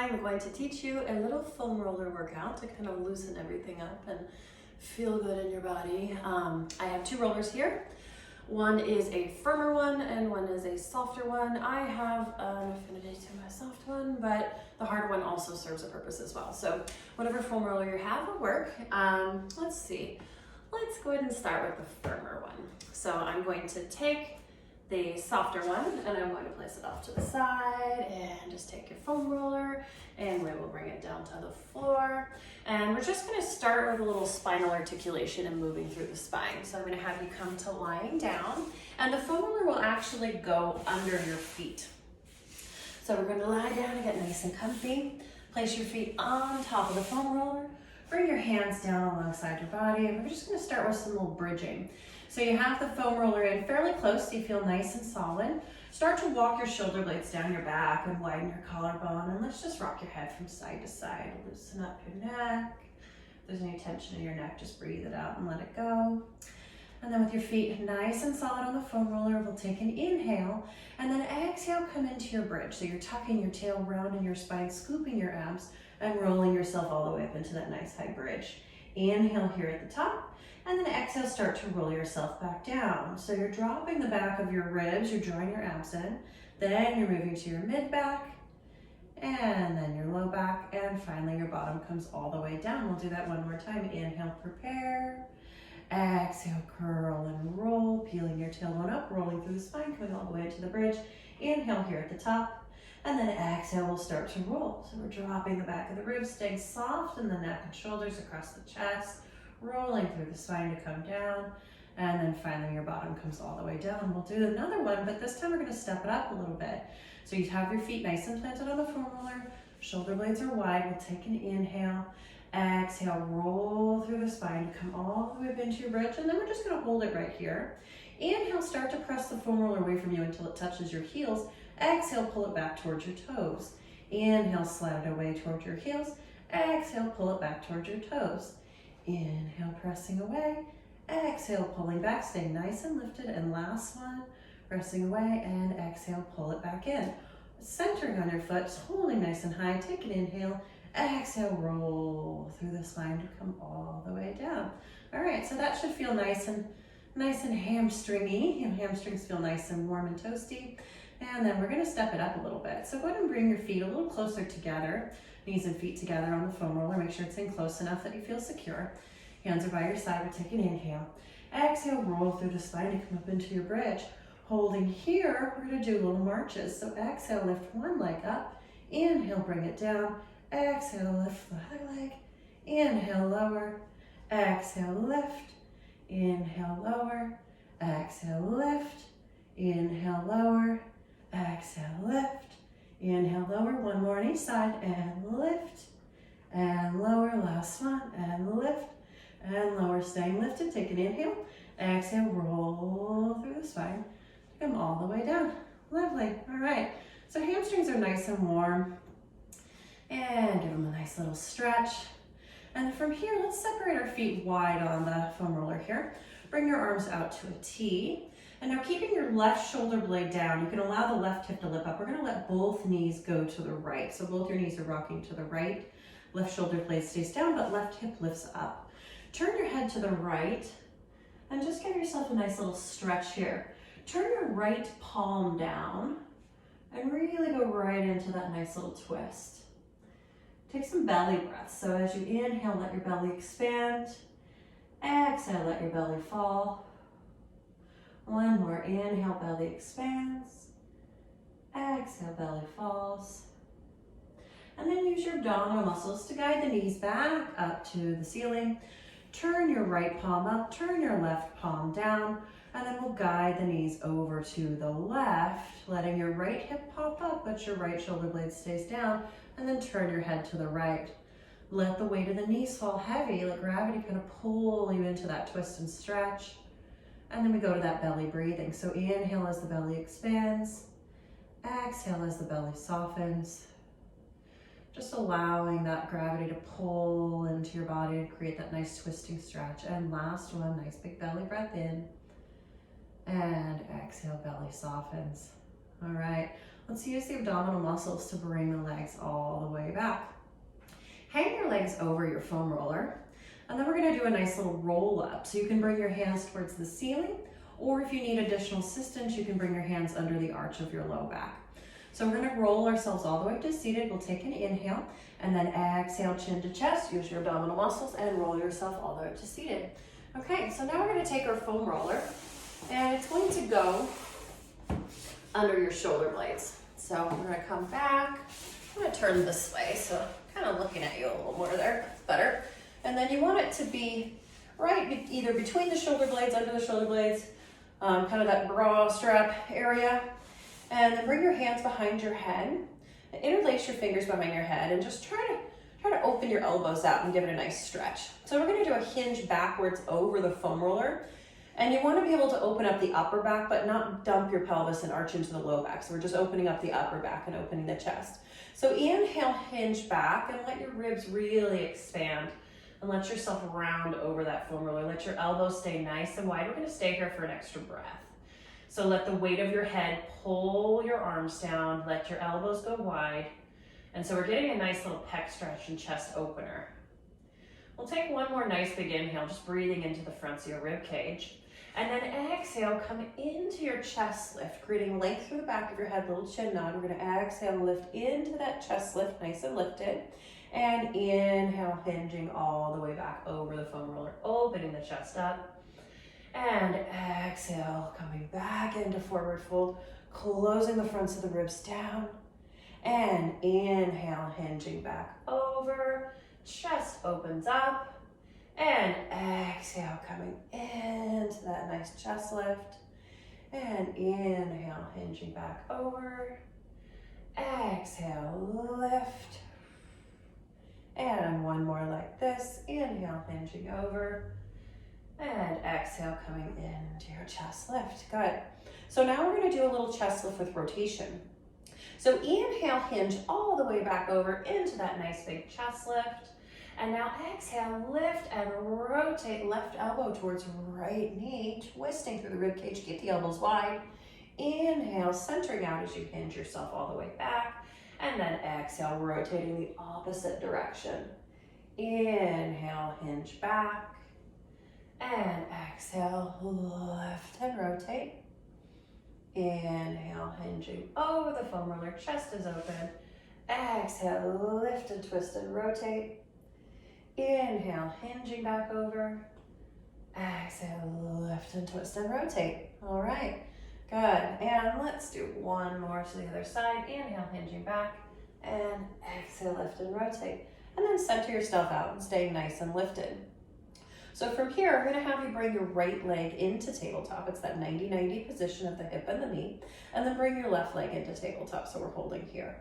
I'm going to teach you a little foam roller workout to kind of loosen everything up and feel good in your body. I have two rollers here. One is a firmer one and one is a softer one. I have an affinity to my soft one, but the hard one also serves a purpose as well. So whatever foam roller you have will work. Let's see. Let's go ahead and start with the firmer one. So I'm going to take the softer one and I'm going to place it off to the side and just take your foam roller and we will bring it down to the floor. And we're just going to start with a little spinal articulation and moving through the spine. So I'm going to have you come to lying down and the foam roller will actually go under your feet. So we're going to lie down and get nice and comfy. Place your feet on top of the foam roller. Bring your hands down alongside your body. And we're just going to start with some little bridging. So you have the foam roller in fairly close so you feel nice and solid. Start to walk your shoulder blades down your back and widen your collarbone. And let's just rock your head from side to side. Loosen up your neck. If there's any tension in your neck, just breathe it out and let it go. And then with your feet nice and solid on the foam roller, we'll take an inhale. And then exhale, come into your bridge. So you're tucking your tail, rounding your spine, scooping your abs, and rolling yourself all the way up into that nice high bridge. Inhale here at the top. And then exhale, start to roll yourself back down. So you're dropping the back of your ribs, you're drawing your abs in, then you're moving to your mid back, and then your low back, and finally your bottom comes all the way down. We'll do that one more time. Inhale, prepare. Exhale, curl and roll, peeling your tailbone up, rolling through the spine, coming all the way to the bridge. Inhale here at the top, and then exhale, we'll start to roll. So we're dropping the back of the ribs, staying soft in the neck and shoulders across the chest, rolling through the spine to come down, and then finally your bottom comes all the way down. We'll do another one, but this time we're going to step it up a little bit. So you have your feet nice and planted on the foam roller, shoulder blades are wide. We'll take an inhale, exhale, roll through the spine to come all the way up into your bridge, and then we're just going to hold it right here. Inhale, start to press the foam roller away from you until it touches your heels. Exhale, pull it back towards your toes. Inhale, slide it away towards your heels. Exhale, pull it back towards your toes. Inhale, pressing away. Exhale, pulling back, staying nice and lifted. And last one, pressing away and exhale, pull it back in. Centering on your foot, holding nice and high. Take an inhale. Exhale, roll through the spine to come all the way down. All right, so that should feel nice and hamstringy. Hamstrings feel nice and warm and toasty. And then we're going to step it up a little bit. So go ahead and bring your feet a little closer together. Knees and feet together on the foam roller. Make sure it's in close enough that you feel secure. Hands are by your side. We'll take an inhale. Exhale, roll through the spine to come up into your bridge. Holding here, we're going to do little marches. So exhale, lift one leg up. Inhale, bring it down. Exhale, lift the other leg. Inhale, lower. Exhale, lift. Inhale, lower. Exhale, lift. Inhale, lower. Exhale, lift. Inhale, lower, one more on each side, and lift, and lower, last one, and lift, and lower, staying lifted. Take an inhale, exhale, roll through the spine, come all the way down. Lovely, all right. So hamstrings are nice and warm, and give them a nice little stretch. And from here, let's separate our feet wide on the foam roller here. Bring your arms out to a T. And now keeping your left shoulder blade down, you can allow the left hip to lift up. We're going to let both knees go to the right. So both your knees are rocking to the right. Left shoulder blade stays down, but left hip lifts up. Turn your head to the right and just give yourself a nice little stretch here. Turn your right palm down and really go right into that nice little twist. Take some belly breaths. So as you inhale, let your belly expand. Exhale, let your belly fall. One more, inhale, belly expands. Exhale, belly falls. And then use your abdominal muscles to guide the knees back up to the ceiling. Turn your right palm up, turn your left palm down, and then we'll guide the knees over to the left, letting your right hip pop up, but your right shoulder blade stays down, and then turn your head to the right. Let the weight of the knees fall heavy, let gravity kind of pull you into that twist and stretch. And then we go to that belly breathing. So inhale as the belly expands. Exhale as the belly softens. Just allowing that gravity to pull into your body and create that nice twisting stretch. And last one, nice big belly breath in. And exhale, belly softens. All right, Let's use the abdominal muscles to bring the legs all the way back. Hang your legs over your foam roller, and then we're gonna do a nice little roll up. So you can bring your hands towards the ceiling, or if you need additional assistance, you can bring your hands under the arch of your low back. So we're gonna roll ourselves all the way up to seated. We'll take an inhale, and then exhale, chin to chest. Use your abdominal muscles and roll yourself all the way up to seated. Okay, so now we're gonna take our foam roller, and it's going to go under your shoulder blades. So we're gonna come back. I'm gonna turn this way, so kind of looking at you a little more there. That's better. And then you want it to be right either between the shoulder blades, under the shoulder blades, kind of that bra strap area. And then bring your hands behind your head. Interlace your fingers behind your head and just try to open your elbows out and give it a nice stretch. So we're gonna do a hinge backwards over the foam roller. And you wanna be able to open up the upper back, but not dump your pelvis and arch into the low back. So we're just opening up the upper back and opening the chest. So inhale, hinge back, and let your ribs really expand. And let yourself round over that foam roller. Let your elbows stay nice and wide. We're gonna stay here for an extra breath. So let the weight of your head pull your arms down. Let your elbows go wide. And so we're getting a nice little pec stretch and chest opener. We'll take one more nice big inhale, just breathing into the fronts of your rib cage. And then exhale, come into your chest lift, creating length through the back of your head, little chin nod. We're gonna exhale, lift into that chest lift, nice and lifted. And inhale, hinging all the way back over the foam roller, opening the chest up. And exhale, coming back into forward fold, closing the fronts of the ribs down. And inhale, hinging back over, chest opens up. And exhale, coming into that nice chest lift. And inhale, hinging back over. Exhale, lift. And one more like this. Inhale, hinging over. And exhale, coming into your chest lift. Good. So now we're going to do a little chest lift with rotation. So inhale, hinge all the way back over into that nice big chest lift. And now exhale, lift and rotate left elbow towards right knee, twisting through the rib cage. Keep the elbows wide. Inhale, centering out as you hinge yourself all the way back. And then exhale, rotating the opposite direction. Inhale, hinge back. And exhale, lift and rotate. Inhale, hinging over the foam roller, chest is open. Exhale, lift and twist and rotate. Inhale, hinging back over. Exhale, lift and twist and rotate. All right, good. And let's do one more to the other side. Inhale, hinging back. And exhale, lift and rotate. And then center yourself out and stay nice and lifted. So from here, I'm gonna have you bring your right leg into tabletop. It's that 90-90 position of the hip and the knee. And then bring your left leg into tabletop, so we're holding here.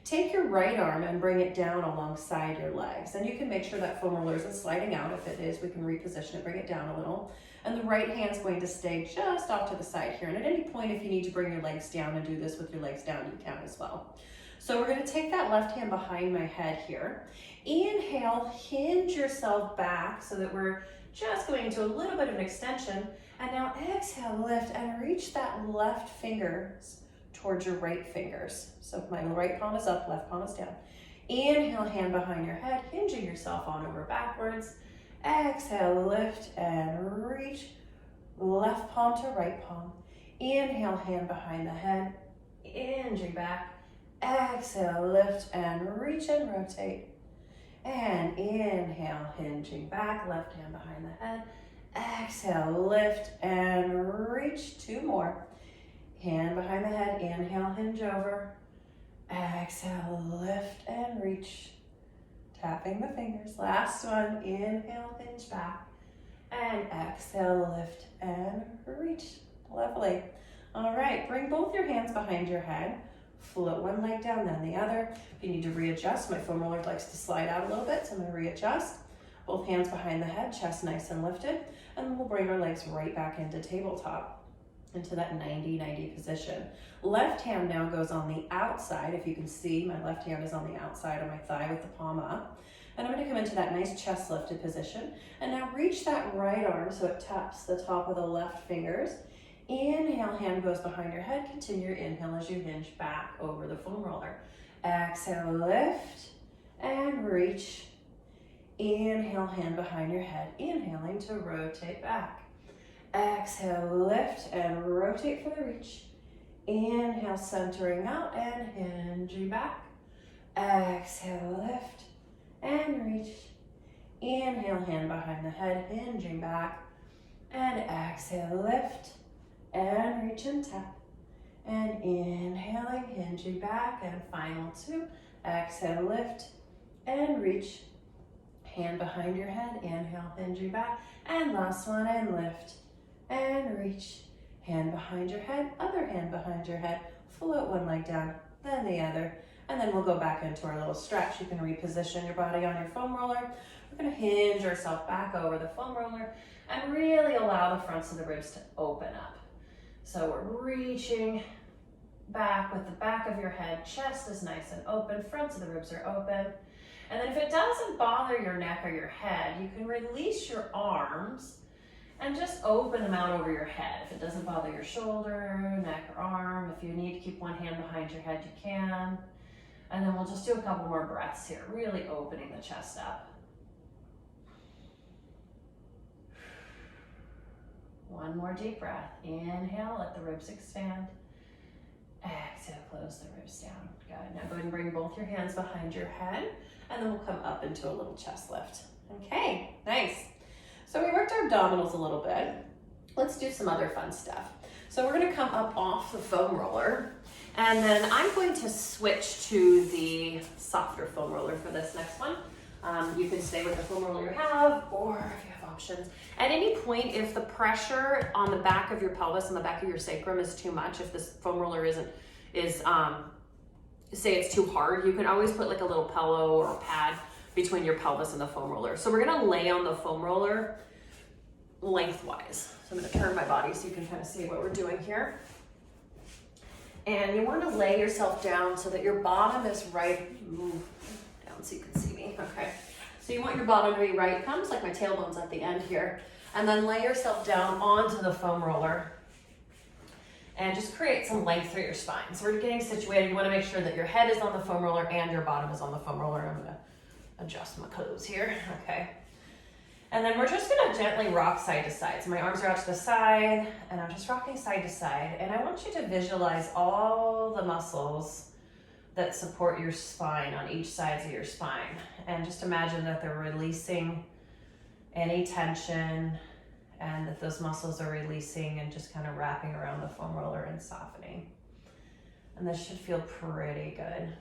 Take your right arm and bring it down alongside your legs. And you can make sure that foam roller isn't sliding out. If it is, we can reposition it, bring it down a little. And the right hand's going to stay just off to the side here. And at any point, if you need to bring your legs down and do this with your legs down, you can as well. So we're gonna take that left hand behind my head here. Inhale, hinge yourself back so that we're just going into a little bit of an extension. And now exhale, lift and reach that left fingers towards your right fingers. So my right palm is up, left palm is down. Inhale, hand behind your head, hinging yourself on over backwards. Exhale, lift and reach left palm to right palm. Inhale, hand behind the head, hinging back. Exhale, lift and reach and rotate. And inhale, hinging back, left hand behind the head. Exhale, lift and reach. Two more. Hand behind the head, inhale, hinge over. Exhale, lift and reach. Tapping the fingers. Last one, inhale, hinge back. And exhale, lift and reach. Lovely. All right, bring both your hands behind your head. Float one leg down, then the other. If you need to readjust, my foam roller likes to slide out a little bit, so I'm gonna readjust. Both hands behind the head, chest nice and lifted. And then we'll bring our legs right back into tabletop, into that 90-90 position. Left hand now goes on the outside. If you can see, my left hand is on the outside of my thigh with the palm up. And I'm gonna come into that nice chest lifted position. And now reach that right arm so it taps the top of the left fingers. Inhale, hand goes behind your head. Continue your inhale as you hinge back over the foam roller. Exhale, lift and reach. Inhale, hand behind your head. Inhaling to rotate back. Exhale, lift and rotate for the reach. Inhale, centering out and hinging back. Exhale, lift and reach. Inhale, hand behind the head, hinging back. And exhale, lift and reach and tap. And inhaling, hinging back. And final two. Exhale, lift and reach. Hand behind your head, inhale, hinging back. And last one, and lift and reach. Hand behind your head, other hand behind your head. Float one leg down, then the other. And then we'll go back into our little stretch. You can reposition your body on your foam roller. We're gonna hinge ourselves back over the foam roller and really allow the fronts of the ribs to open up. So we're reaching back with the back of your head. Chest is nice and open. Fronts of the ribs are open. And then if it doesn't bother your neck or your head, you can release your arms and just open them out over your head. If it doesn't bother your shoulder, neck, or arm, if you need to keep one hand behind your head, you can. And then we'll just do a couple more breaths here, really opening the chest up. One more deep breath. Inhale, let the ribs expand. Exhale, close the ribs down. Good. Now go ahead and bring both your hands behind your head, and then we'll come up into a little chest lift. Okay, nice. So we worked our abdominals a little bit. Let's do some other fun stuff. So we're gonna come up off the foam roller, and then I'm going to switch to the softer foam roller for this next one. You can stay with the foam roller you have, or if you have options. At any point, if the pressure on the back of your pelvis and the back of your sacrum is too much, if this foam roller say it's too hard, you can always put like a little pillow or a pad between your pelvis and the foam roller. So we're gonna lay on the foam roller lengthwise. So I'm gonna turn my body so you can kind of see what we're doing here. And you want to lay yourself down so that your bottom is right, down so you can see me, okay. So you want your bottom to be right, comes like my tailbone's at the end here. And then lay yourself down onto the foam roller and just create some length through your spine. So we're getting situated. You want to make sure that your head is on the foam roller and your bottom is on the foam roller. I'm gonna adjust my clothes here, okay. And then we're just gonna gently rock side to side. So my arms are out to the side, and I'm just rocking side to side. And I want you to visualize all the muscles that support your spine on each side of your spine. And just imagine that they're releasing any tension, and that those muscles are releasing and just kind of wrapping around the foam roller and softening. And this should feel pretty good.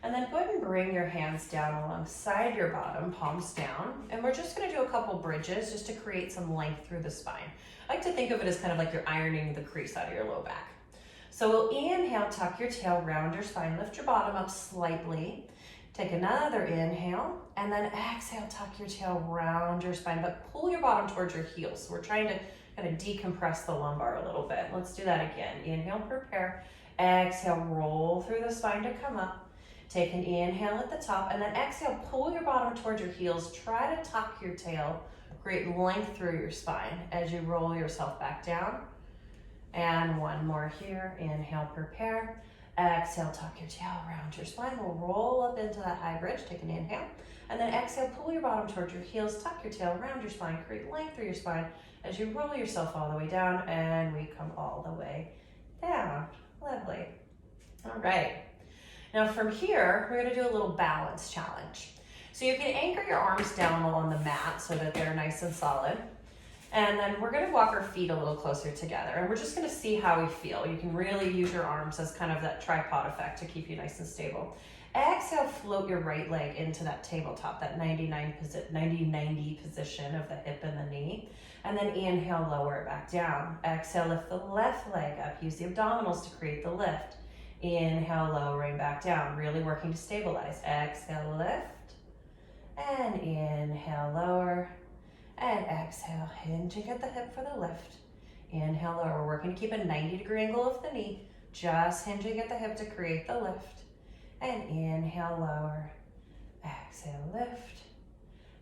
And then go ahead and bring your hands down alongside your bottom, palms down. And we're just gonna do a couple bridges just to create some length through the spine. I like to think of it as kind of like you're ironing the crease out of your low back. So we'll inhale, tuck your tail, round your spine, lift your bottom up slightly. Take another inhale, and then exhale, tuck your tail, round your spine, but pull your bottom towards your heels. So we're trying to kind of decompress the lumbar a little bit. Let's do that again. Inhale, prepare. Exhale, roll through the spine to come up. Take an inhale at the top, and then exhale, pull your bottom towards your heels. Try to tuck your tail, create length through your spine as you roll yourself back down. And one more here. Inhale, prepare. Exhale, tuck your tail, round your spine. We'll roll up into that high bridge. Take an inhale. And then exhale, pull your bottom towards your heels, tuck your tail, round your spine, create length through your spine as you roll yourself all the way down, and we come all the way down. Lovely. All right. Now from here, we're gonna do a little balance challenge. So you can anchor your arms down on the mat so that they're nice and solid. And then we're gonna walk our feet a little closer together, and we're just gonna see how we feel. You can really use your arms as kind of that tripod effect to keep you nice and stable. Exhale, float your right leg into that tabletop, that 90-90 position of the hip and the knee. And then inhale, lower it back down. Exhale, lift the left leg up. Use the abdominals to create the lift. Inhale, lowering back down, really working to stabilize. Exhale, lift. And inhale, lower. And exhale, hinging at the hip for the lift. Inhale, lower. We're working to keep a 90-degree angle of the knee. Just hinging at the hip to create the lift. And inhale, lower. Exhale, lift.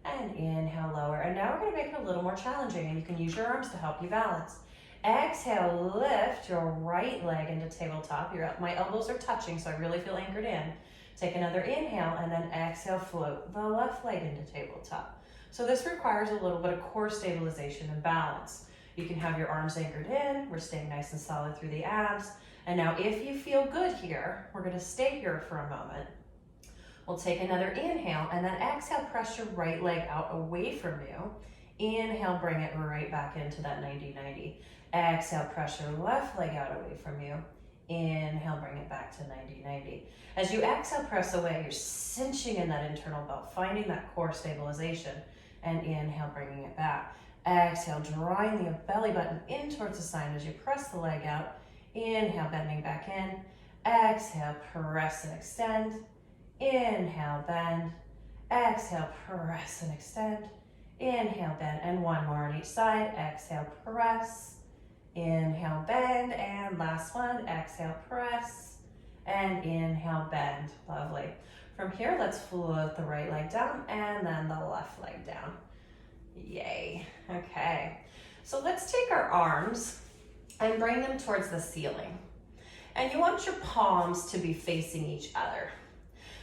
And inhale, lower. And now we're going to make it a little more challenging, and you can use your arms to help you balance. Exhale, lift your right leg into tabletop. My elbows are touching, so I really feel anchored in. Take another inhale, and then exhale, float the left leg into tabletop. So this requires a little bit of core stabilization and balance. You can have your arms anchored in. We're staying nice and solid through the abs. And now if you feel good here, we're gonna stay here for a moment. We'll take another inhale, and then exhale, press your right leg out away from you. Inhale, bring it right back into that 90-90. Exhale, press your left leg out away from you. Inhale, bring it back to 90-90. As you exhale, press away, you're cinching in that internal belt, finding that core stabilization. And inhale, bringing it back. Exhale, drawing the belly button in towards the side as you press the leg out. Inhale, bending back in. Exhale, press and extend. Inhale, bend. Exhale, press and extend. Inhale, bend, and one more on each side. Exhale, press. Inhale, bend, and last one. Exhale, press, and inhale, bend. Lovely. From here, let's float the right leg down and then the left leg down. Yay. Okay. So let's take our arms and bring them towards the ceiling. And you want your palms to be facing each other.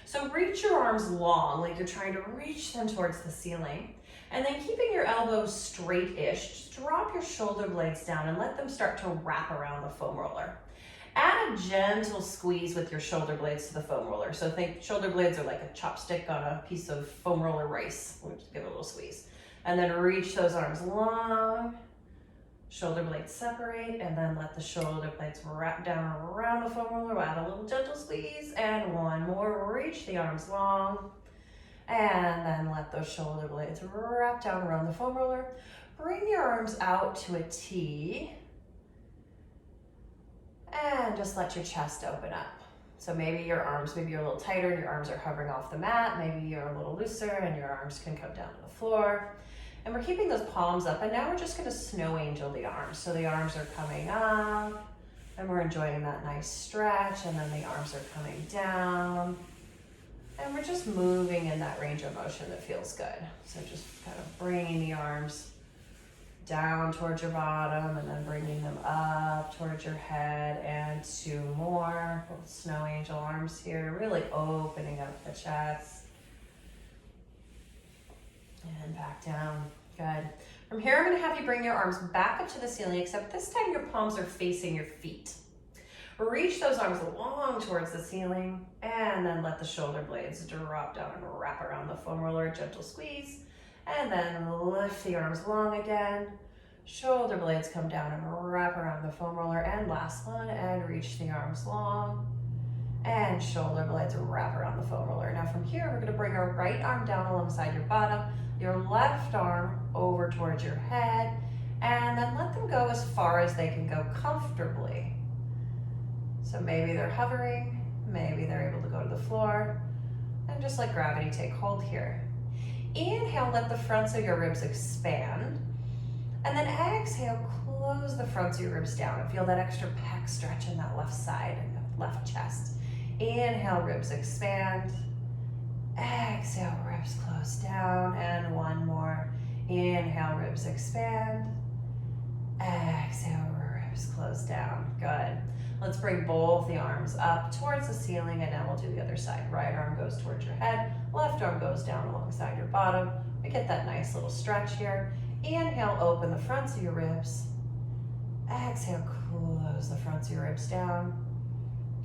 So reach your arms long, like you're trying to reach them towards the ceiling. And then keeping your elbows straight-ish, just drop your shoulder blades down and let them start to wrap around the foam roller. Add a gentle squeeze with your shoulder blades to the foam roller. So think shoulder blades are like a chopstick on a piece of foam roller rice. We'll just give it a little squeeze. And then reach those arms long. Shoulder blades separate, and then let the shoulder blades wrap down around the foam roller. We'll add a little gentle squeeze, and one more. Reach the arms long. And then let those shoulder blades wrap down around the foam roller. Bring your arms out to a T. And just let your chest open up. So maybe your arms, maybe you're a little tighter and your arms are hovering off the mat. Maybe you're a little looser and your arms can come down to the floor. And we're keeping those palms up, and now we're just gonna snow angel the arms. So the arms are coming up, and we're enjoying that nice stretch, and then the arms are coming down. And we're just moving in that range of motion that feels good. So just kind of bringing the arms down towards your bottom and then bringing them up towards your head, and two more little snow angel arms here, really opening up the chest. And back down. Good. From here, I'm going to have you bring your arms back up to the ceiling, except this time your palms are facing your feet. Reach those arms long towards the ceiling, and then let the shoulder blades drop down and wrap around the foam roller, gentle squeeze, and then lift the arms long again. Shoulder blades come down and wrap around the foam roller, and last one, and reach the arms long, and shoulder blades wrap around the foam roller. Now from here, we're going to bring our right arm down alongside your bottom, your left arm over towards your head, and then let them go as far as they can go comfortably. So maybe they're hovering, maybe they're able to go to the floor, and just let gravity take hold here. Inhale, let the fronts of your ribs expand, and then exhale, close the fronts of your ribs down and feel that extra pec stretch in that left side and the left chest. Inhale, ribs expand. Exhale, ribs close down, and one more. Inhale, ribs expand. Exhale, ribs close down. Good. Let's bring both the arms up towards the ceiling, and now we'll do the other side. Right arm goes towards your head, left arm goes down alongside your bottom. We get that nice little stretch here. Inhale, open the fronts of your ribs. Exhale, close the fronts of your ribs down.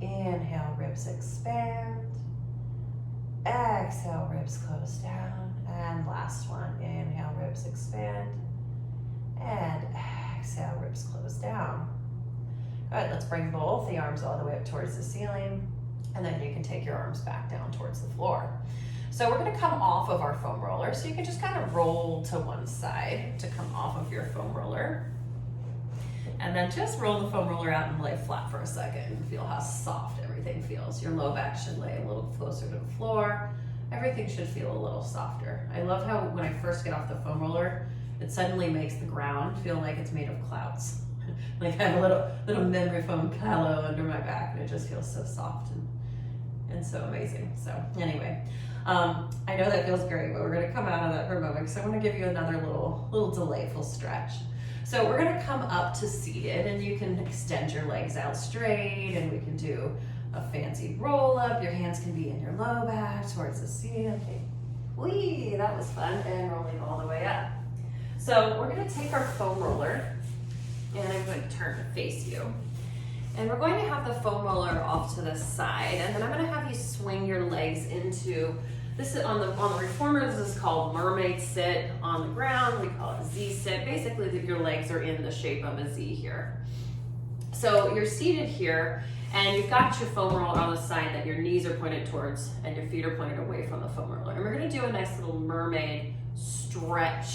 Inhale, ribs expand. Exhale, ribs close down. And last one, inhale, ribs expand. And exhale, ribs close down. Good, let's bring both the arms all the way up towards the ceiling, and then you can take your arms back down towards the floor. So we're gonna come off of our foam roller, so you can just kind of roll to one side to come off of your foam roller. And then just roll the foam roller out and lay flat for a second and feel how soft everything feels. Your low back should lay a little closer to the floor. Everything should feel a little softer. I love how when I first get off the foam roller, it suddenly makes the ground feel like it's made of clouds. Like I have a little memory foam pillow under my back, and it just feels so soft and so amazing. So anyway, I know that feels great, but we're gonna come out of that for a moment because I want to give you another little delightful stretch. So we're gonna come up to seated, and you can extend your legs out straight, and we can do a fancy roll up. Your hands can be in your low back towards the seat. Okay, whee, that was fun, and rolling all the way up. So we're gonna take our foam roller, and I'm going to turn to face you. And we're going to have the foam roller off to the side, and then I'm gonna have you swing your legs into, this is on the reformer, this is called mermaid sit. On the ground, we call it Z sit. Basically, your legs are in the shape of a Z here. So you're seated here, and you've got your foam roller on the side that your knees are pointed towards, and your feet are pointed away from the foam roller. And we're gonna do a nice little mermaid stretch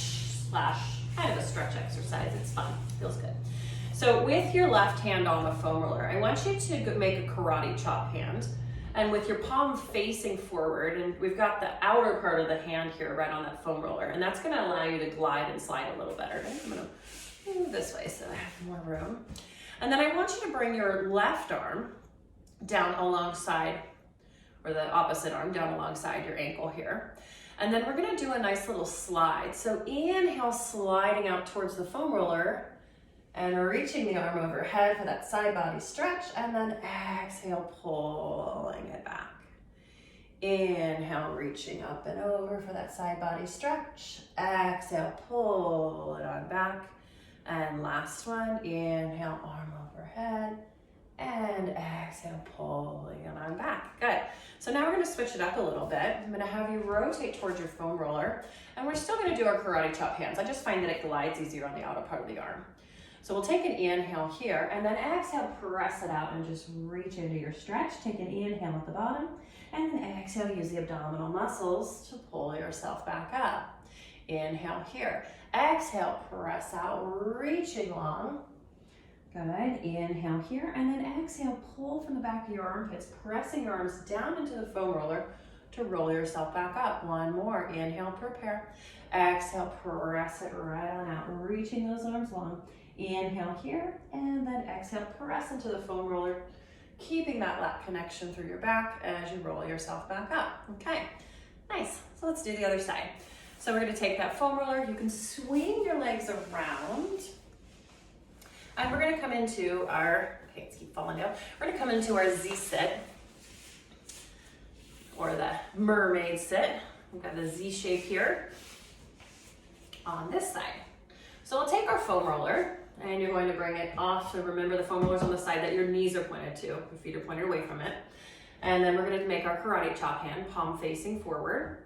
slash kind of a stretch exercise. It's fun, feels good. So with your left hand on the foam roller, I want you to make a karate chop hand. And with your palm facing forward, and we've got the outer part of the hand here right on that foam roller, and that's gonna allow you to glide and slide a little better. I'm gonna move this way so I have more room. And then I want you to bring your left arm down alongside, or the opposite arm down alongside your ankle here. And then we're gonna do a nice little slide. So inhale, sliding out towards the foam roller, and reaching the arm overhead for that side body stretch, and then exhale, pulling it back. Inhale, reaching up and over for that side body stretch. Exhale, pull it on back. And last one, inhale, arm overhead, and exhale, pulling it on back. Good. So now we're gonna switch it up a little bit. I'm gonna have you rotate towards your foam roller, and we're still gonna do our karate chop hands. I just find that it glides easier on the outer part of the arm. So we'll take an inhale here, and then exhale, press it out and just reach into your stretch. Take an inhale at the bottom, and then exhale, use the abdominal muscles to pull yourself back up. Inhale here. Exhale, press out, reaching long. Good. Inhale here, and then exhale, pull from the back of your armpits, pressing your arms down into the foam roller to roll yourself back up. One more. Inhale, prepare. Exhale, press it right on out, reaching those arms long. Inhale here, and then exhale, press into the foam roller, keeping that lat connection through your back as you roll yourself back up. Okay, nice. So let's do the other side. So we're gonna take that foam roller, you can swing your legs around, and we're gonna come into our, okay, let's keep falling down. We're gonna come into our Z sit, or the mermaid sit. We've got the Z shape here on this side. So we'll take our foam roller, and you're going to bring it off. So remember, the foam roller's on the side that your knees are pointed to. Your feet are pointed away from it. And then we're going to make our karate chop hand, palm facing forward.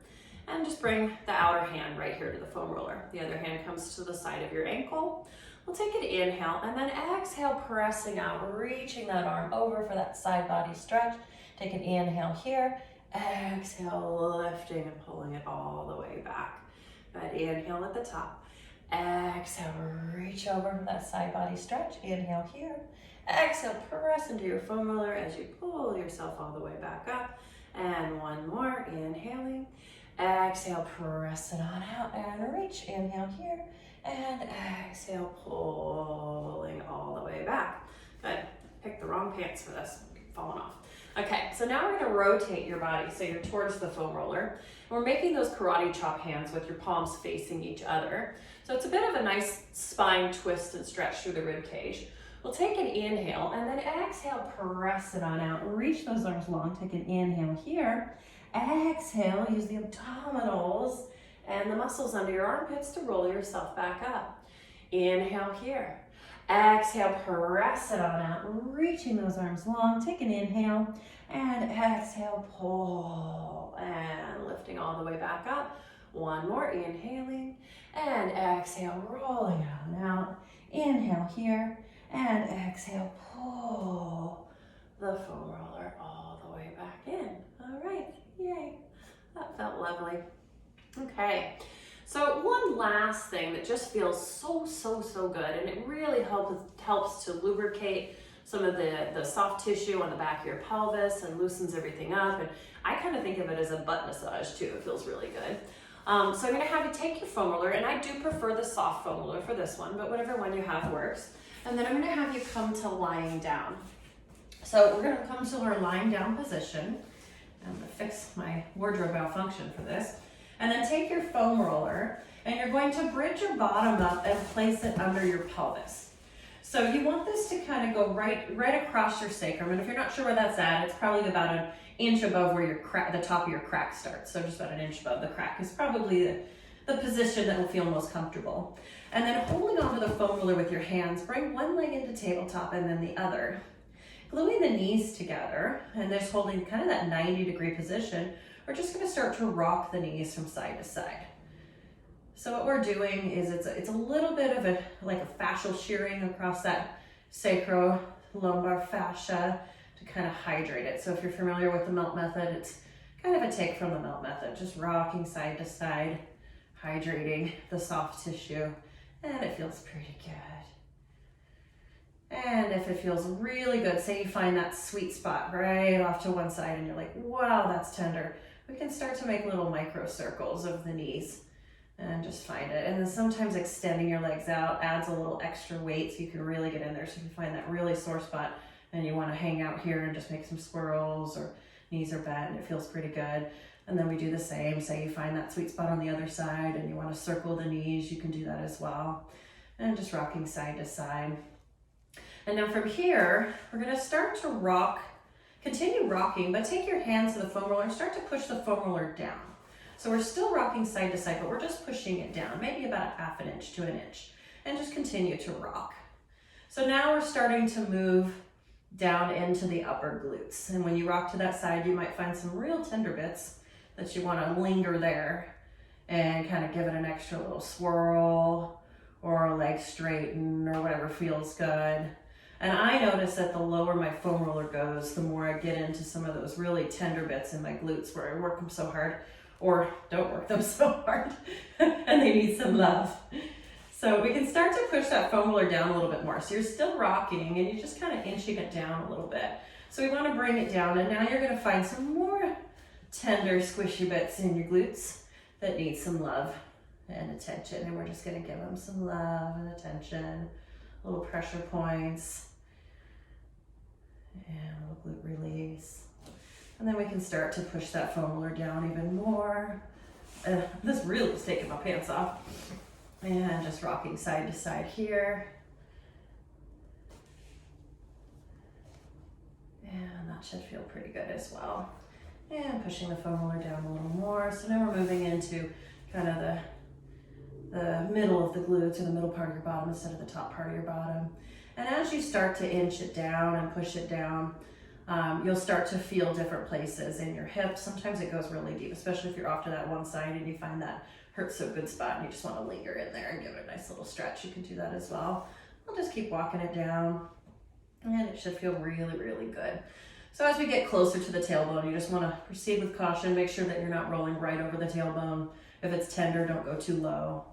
And just bring the outer hand right here to the foam roller. The other hand comes to the side of your ankle. We'll take an inhale, and then exhale, pressing out, reaching that arm over for that side body stretch. Take an inhale here. Exhale, lifting and pulling it all the way back. Good. Inhale at the top. Exhale, reach over for that side body stretch. Inhale here. Exhale, press into your foam roller as you pull yourself all the way back up. And one more, inhaling. Exhale, press it on out and reach. Inhale here. And exhale, pulling all the way back. Good. Picked the wrong pants for this. Falling off. Okay, so now we're gonna rotate your body so you're towards the foam roller. We're making those karate chop hands with your palms facing each other. So it's a bit of a nice spine twist and stretch through the rib cage. We'll take an inhale, and then exhale, press it on out. Reach those arms long. Take an inhale here. Exhale, use the abdominals and the muscles under your armpits to roll yourself back up. Inhale here. Exhale, press it on out, reaching those arms long. Take an inhale, and exhale, pull, and lifting all the way back up. One more, inhaling, and exhale, rolling it on out. Inhale here, and exhale, pull the foam roller all the way back in. All right, yay, that felt lovely. Okay. So one last thing that just feels so good, and it really helps to lubricate some of the soft tissue on the back of your pelvis and loosens everything up. And I kind of think of it as a butt massage too. It feels really good. So I'm gonna have you take your foam roller, and I do prefer the soft foam roller for this one, but whatever one you have works. And then I'm gonna have you come to lying down. So we're gonna come to our lying down position. I'm gonna fix my wardrobe malfunction for this. And then take your foam roller and you're going to bridge your bottom up and place it under your pelvis. So you want this to kind of go right across your sacrum. And if you're not sure where that's at, it's probably about an inch above where your the top of your crack starts. So just about an inch above the crack is probably the position that will feel most comfortable. And then holding onto the foam roller with your hands, bring one leg into tabletop and then the other. Gluing the knees together and just holding kind of that 90-degree position, we're just going to start to rock the knees from side to side. So what we're doing is it's a little bit of like a fascial shearing across that sacro-lumbar fascia to kind of hydrate it. So if you're familiar with the melt method, it's kind of a take from the melt method, just rocking side to side, hydrating the soft tissue, and it feels pretty good. And if it feels really good, say you find that sweet spot right off to one side and you're like, wow, that's tender. We can start to make little micro circles of the knees and just find it. And then sometimes extending your legs out adds a little extra weight so you can really get in there. So if you find that really sore spot and you want to hang out here and just make some swirls or knees are bent and it feels pretty good. And then we do the same. Say you find that sweet spot on the other side and you want to circle the knees, you can do that as well. And just rocking side to side. And now from here, we're going to start to rock, continue rocking, but take your hands to the foam roller and start to push the foam roller down. So we're still rocking side to side, but we're just pushing it down, maybe about a ½ inch to an inch, and just continue to rock. So now we're starting to move down into the upper glutes. And when you rock to that side, you might find some real tender bits that you want to linger there and kind of give it an extra little swirl or a leg straighten or whatever feels good. And I notice that the lower my foam roller goes, the more I get into some of those really tender bits in my glutes where I work them so hard or don't work them so hard and they need some love. So we can start to push that foam roller down a little bit more. So you're still rocking and you're just kind of inching it down a little bit. So we want to bring it down and now you're going to find some more tender squishy bits in your glutes that need some love and attention. And we're just going to give them some love and attention, little pressure points. And a little glute release. And then we can start to push that foam roller down even more. This really is taking my pants off. And just rocking side to side here. And that should feel pretty good as well. And pushing the foam roller down a little more. So now we're moving into kind of the middle of the glutes or the middle part of your bottom instead of the top part of your bottom. And as you start to inch it down and push it down, you'll start to feel different places in your hips. Sometimes it goes really deep, especially if you're off to that one side and you find that hurts so good spot and you just want to linger in there and give it a nice little stretch. You can do that as well. I'll just keep walking it down and it should feel really, really good. So as we get closer to the tailbone, you just want to proceed with caution. Make sure that you're not rolling right over the tailbone. If it's tender, don't go too low.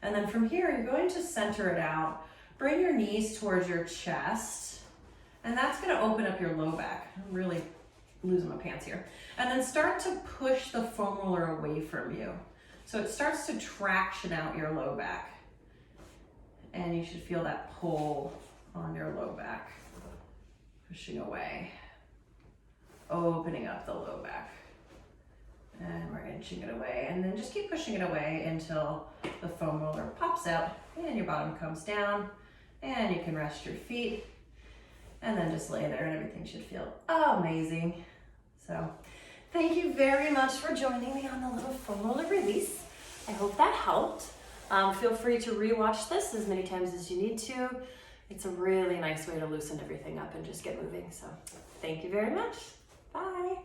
And then from here, you're going to center it out. Bring your knees towards your chest, and that's going to open up your low back. I'm really losing my pants here. And then start to push the foam roller away from you. So it starts to traction out your low back. And you should feel that pull on your low back, pushing away, opening up the low back. And we're inching it away, and then just keep pushing it away until the foam roller pops out and your bottom comes down, and you can rest your feet and then just lay there and everything should feel amazing. So thank you very much for joining me on the little foam roller release. I hope that helped. Feel free to rewatch this as many times as you need to. It's a really nice way to loosen everything up and just get moving. So thank you very much. Bye.